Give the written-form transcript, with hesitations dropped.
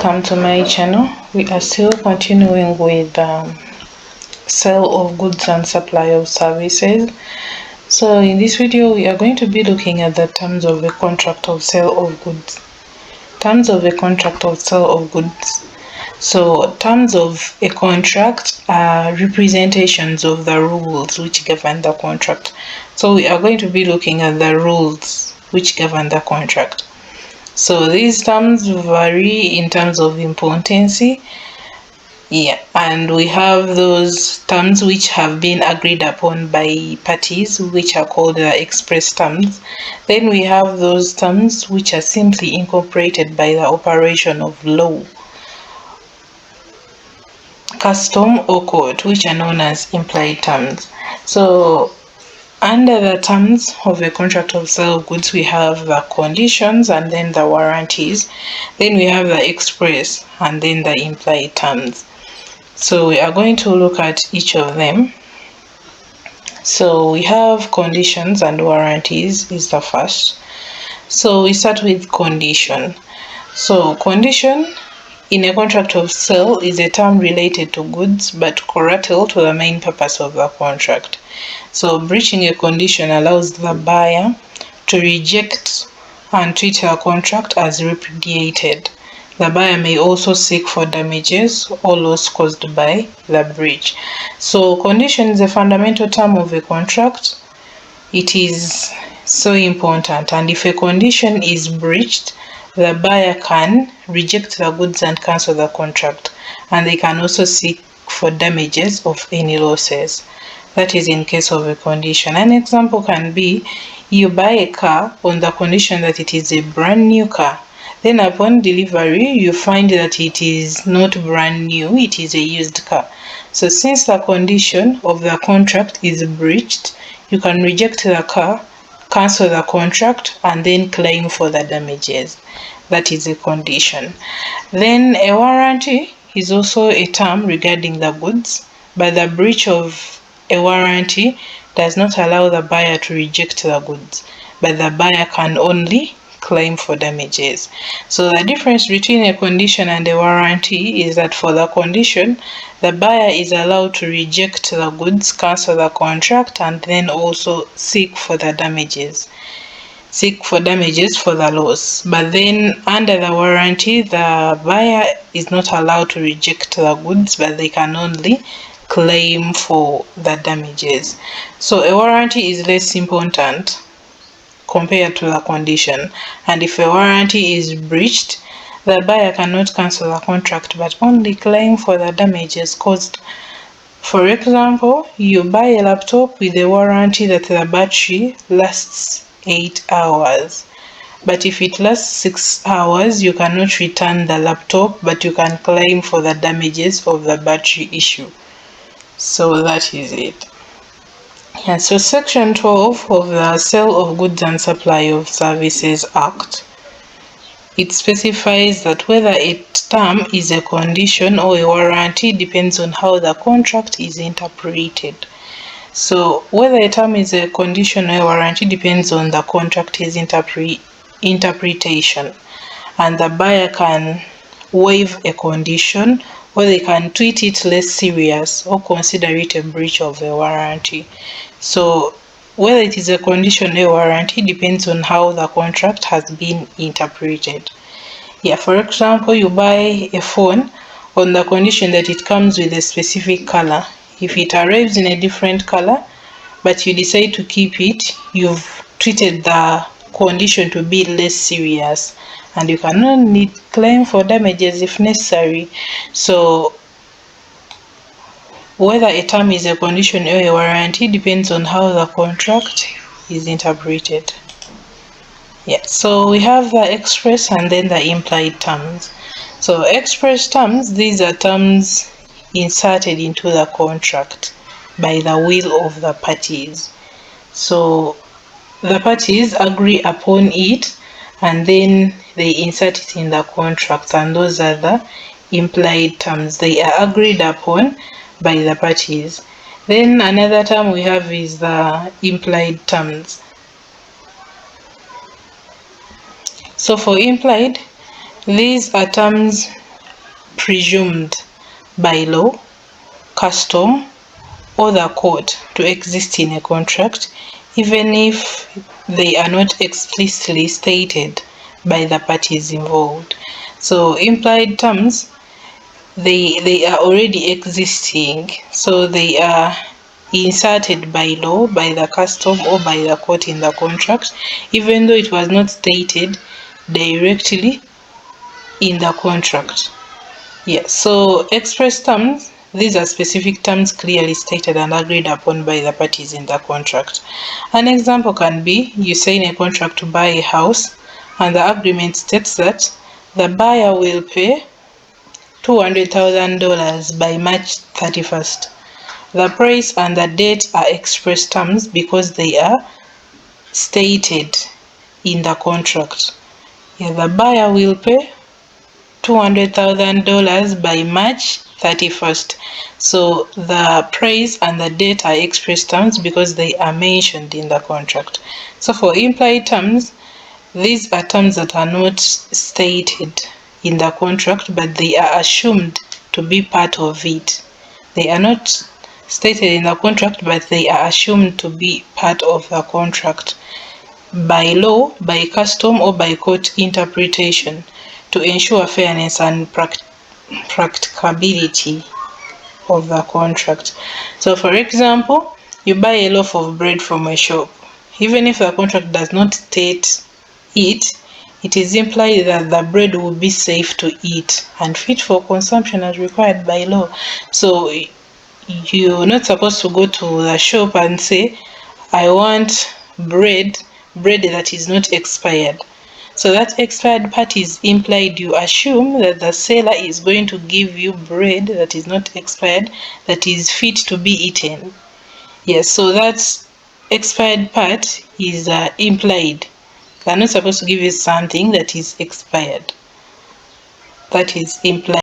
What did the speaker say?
Welcome to my channel. We are still continuing with sale of goods and supply of services. So in this video we are going to be looking at the terms of a contract of sale of goods. Terms of a contract of sale of goods. So terms of a contract are representations of the rules which govern the contract. So we are going to be looking at the rules which govern the contract. So these terms vary in terms of importance. And we have those terms which have been agreed upon by parties, which are called the express terms. Then we have those terms which are simply incorporated by the operation of law, custom, or court, which are known as implied terms. So under the terms of a contract of sale of goods, we have the conditions and then the warranties. Then we have the express and then the implied terms. So we are going to look at each of them. So we have conditions and warranties is the first. So we start with condition. So condition in a contract of sale is a term related to goods but collateral to the main purpose of the contract. So breaching a condition allows the buyer to reject and treat a contract as repudiated. The buyer may also seek for damages or loss caused by the breach. So condition is a fundamental term of a contract. It is so important, and if a condition is breached, the buyer can reject the goods and cancel the contract, and they can also seek for damages of any losses. That is in case of a condition. An example can be you buy a car on the condition that it is a brand new car. Then upon delivery, you find that it is not brand new, it is a used car. So since the condition of the contract is breached, you can reject the car, cancel the contract, and then claim for the damages. That is a condition. Then a warranty is also a term regarding the goods, but the breach of a warranty does not allow the buyer to reject the goods, but the buyer can only claim for damages. So the difference between a condition and a warranty is that for the condition, the buyer is allowed to reject the goods, cancel the contract, and then also seek for the damages. Seek for damages for the loss. But then under the warranty, the buyer is not allowed to reject the goods, but they can only claim for the damages. So a warranty is less important compared to the condition, and if a warranty is breached, the buyer cannot cancel the contract but only claim for the damages caused. For example, you buy a laptop with a warranty that the battery lasts 8 hours, but if it lasts 6 hours, you cannot return the laptop, but you can claim for the damages of the battery issue. So that is it. Yeah, so Section 12 of the Sale of Goods and Supply of Services Act, it specifies that whether a term is a condition or a warranty depends on how the contract is interpreted. So whether a term is a condition or a warranty depends on the contract's interpretation, and the buyer can waive a condition, or they can treat it less serious or consider it a breach of a warranty. So whether it is a condition or a warranty depends on how the contract has been interpreted. Yeah, for example, you buy a phone on the condition that it comes with a specific color. If it arrives in a different color, but you decide to keep it, you've treated the condition to be less serious, and you can only claim for damages if necessary. So whether a term is a condition or a warranty depends on how the contract is interpreted. Yeah, so we have the express and then the implied terms. So express terms, these are terms inserted into the contract by the will of the parties. So the parties agree upon it and then they insert it in the contract, and those are the implied terms. They are agreed upon by the parties. Then another term we have is the implied terms. So for implied, these are terms presumed by law, custom, or the court to exist in a contract, even if they are not explicitly stated by the parties involved. So implied terms, they are already existing, so they are inserted by law, by the custom, or by the court in the contract, even though it was not stated directly in the contract. Yes, so express terms, these are specific terms clearly stated and agreed upon by the parties in the contract. An example can be you sign a contract to buy a house, and the agreement states that the buyer will pay $200,000 by March 31st. The price and the date are express terms because they are stated in the contract. Yeah, the buyer will pay $200,000 by March 31st. So the price and the date are express terms because they are mentioned in the contract. So for implied terms, these are terms that are not stated in the contract, but they are assumed to be part of it. They are not stated in the contract, but they are assumed to be part of the contract by law, by custom, or by court interpretation to ensure fairness and practicability of the contract. So for example, you buy a loaf of bread from a shop. Even if the contract does not state it, it is implied that the bread will be safe to eat and fit for consumption as required by law. So you're not supposed to go to the shop and say, I want bread that is not expired. So that expired part is implied. You assume that the seller is going to give you bread that is not expired, that is fit to be eaten. Yes, so that expired part is implied. They're not supposed to give you something that is expired. That is implied.